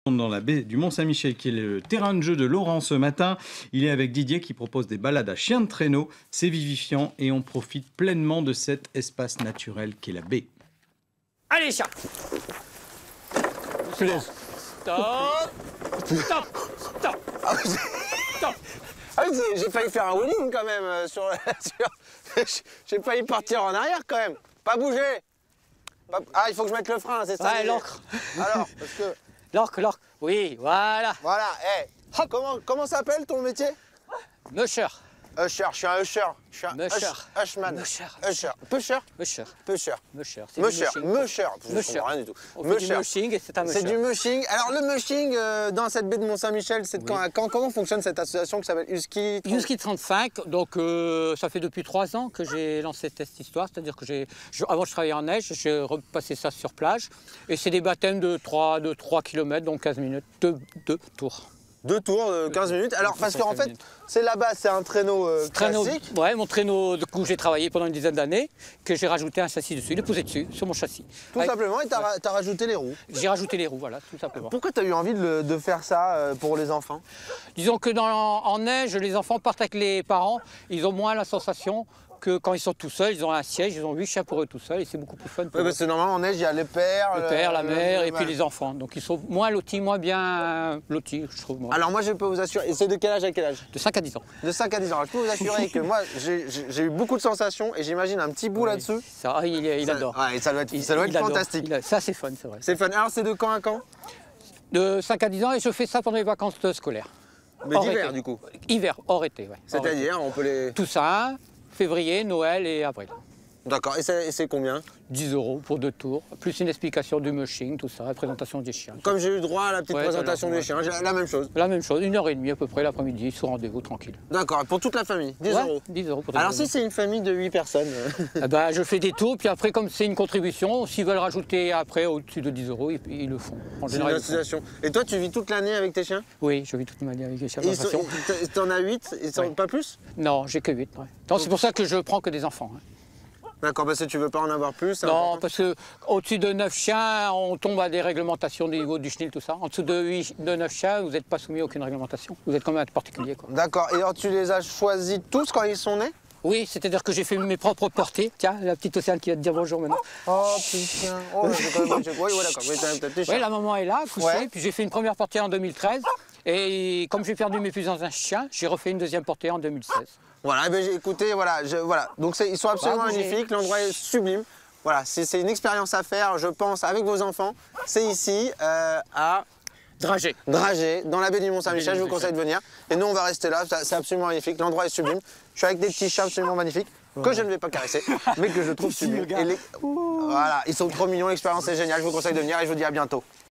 Dans la baie du Mont-Saint-Michel, qui est le terrain de jeu de Laurent ce matin. Il est avec Didier qui propose des balades à chien de traîneau. C'est vivifiant et on profite pleinement de cet espace naturel qu'est la baie. Allez, chat. Stop. Stop. Stop. Stop. Ah oui, j'ai failli faire un wheeling quand même j'ai failli partir en arrière quand même. Pas bouger. Ah, il faut que je mette le frein, c'est ça? Ouais, l'encre. Alors, parce que... L'encre. Oui, voilà. Voilà, comment s'appelle ton métier? Musher. Usher, je suis un usher. Je suis un Musher. Ushman. Musher. Usher. Pusher? Musher. Pusher. Musher. Musher. Je comprends rien du tout. On fait du mushing et c'est un musher. C'est du mushing. Alors le mushing dans cette baie de Mont-Saint-Michel, c'est de quand à quand? Comment fonctionne cette association qui s'appelle Husky? Husky 35, donc ça fait depuis 3 ans que j'ai lancé cette histoire, c'est-à-dire que avant je travaillais en neige, j'ai repassé ça sur plage, et c'est des baptêmes de 3 km, donc 15 minutes, 2 tours. 2 tours de 15 minutes. Alors, parce qu'en fait, c'est là-bas, c'est un traîneau classique. Ouais, mon traîneau où j'ai travaillé pendant une dizaine d'années, que j'ai rajouté un châssis dessus, il est posé dessus, sur mon châssis. Tout simplement, et t'as rajouté les roues. J'ai rajouté les roues, voilà, tout simplement. Pourquoi t'as eu envie de faire ça pour les enfants? Disons que en neige, les enfants partent avec les parents, ils ont moins la sensation que quand ils sont tout seuls, ils ont un siège, ils ont 8 chiens pour eux tout seuls et c'est beaucoup plus fun pour eux. Parce que normalement en neige, il y a les pères, le père, la mère et puis les enfants. Donc ils sont moins lotis, moins bien lotis, je trouve. Moi. Alors moi, je peux vous assurer, et c'est de quel âge à quel âge? De 5 à 10 ans. De 5 à 10 ans. Alors, je peux vous assurer que moi, j'ai eu beaucoup de sensations et j'imagine un petit bout là-dessus. Ça, il adore. Ouais, ça doit être fantastique. Ça, c'est fun, c'est vrai. C'est fun. Alors c'est de quand à quand? De 5 à 10 ans et je fais ça pendant les vacances scolaires. Mais d'hiver du coup? Hiver, hors été, ouais. C'est-à-dire, on peut les... Toussaint, février, Noël et avril. D'accord, et c'est combien? 10 € pour 2 tours, plus une explication du mushing, tout ça, la présentation des chiens. Comme j'ai eu droit à la petite présentation des chiens, la même chose? La même chose, 1h30 à peu près l'après-midi, sous rendez-vous, tranquille. D'accord, pour toute la famille, 10 €? 10 € pour toute Alors la famille. si c'est une famille de 8 personnes Je fais des tours, puis après, comme c'est une contribution, s'ils veulent rajouter après au-dessus de 10 €, ils le font. En général, c'est une association. Et toi, tu vis toute l'année avec tes chiens? Oui, je vis toute ma vie avec les chiens. T'en as 8, ils sont pas plus? Non, j'ai que 8. Ouais. C'est pour ça que je prends que des enfants. Hein. D'accord, parce que tu veux pas en avoir plus? Non, parce qu'au-dessus de 9 chiens, on tombe à des réglementations au niveau du chenil, tout ça. En dessous de 9 chiens, vous n'êtes pas soumis à aucune réglementation. Vous êtes comme un particulier. D'accord, et alors tu les as choisis tous quand ils sont nés? Oui, c'est-à-dire que j'ai fait mes propres portées. Tiens, la petite Océane qui va te dire bonjour maintenant. Oh putain, oh, j'ai quand même... Oui, d'accord. Oui, la maman est là, couchée, puis j'ai fait une première portée en 2013. Et comme j'ai perdu mes plus anciens chiens, j'ai refait une deuxième portée en 2016. Voilà, écoutez, voilà. Donc ils sont absolument magnifiques, l'endroit est sublime. Voilà, c'est une expérience à faire, je pense, avec vos enfants. C'est ici, à Dragé, dans la baie du Mont-Saint-Michel, je vous conseille de venir. Et nous, on va rester là, c'est absolument magnifique, l'endroit est sublime. Je suis avec des petits chats absolument magnifiques, que je ne vais pas caresser, mais que je trouve sublimes. Voilà, ils sont trop mignons, l'expérience est géniale, je vous conseille de venir et je vous dis à bientôt.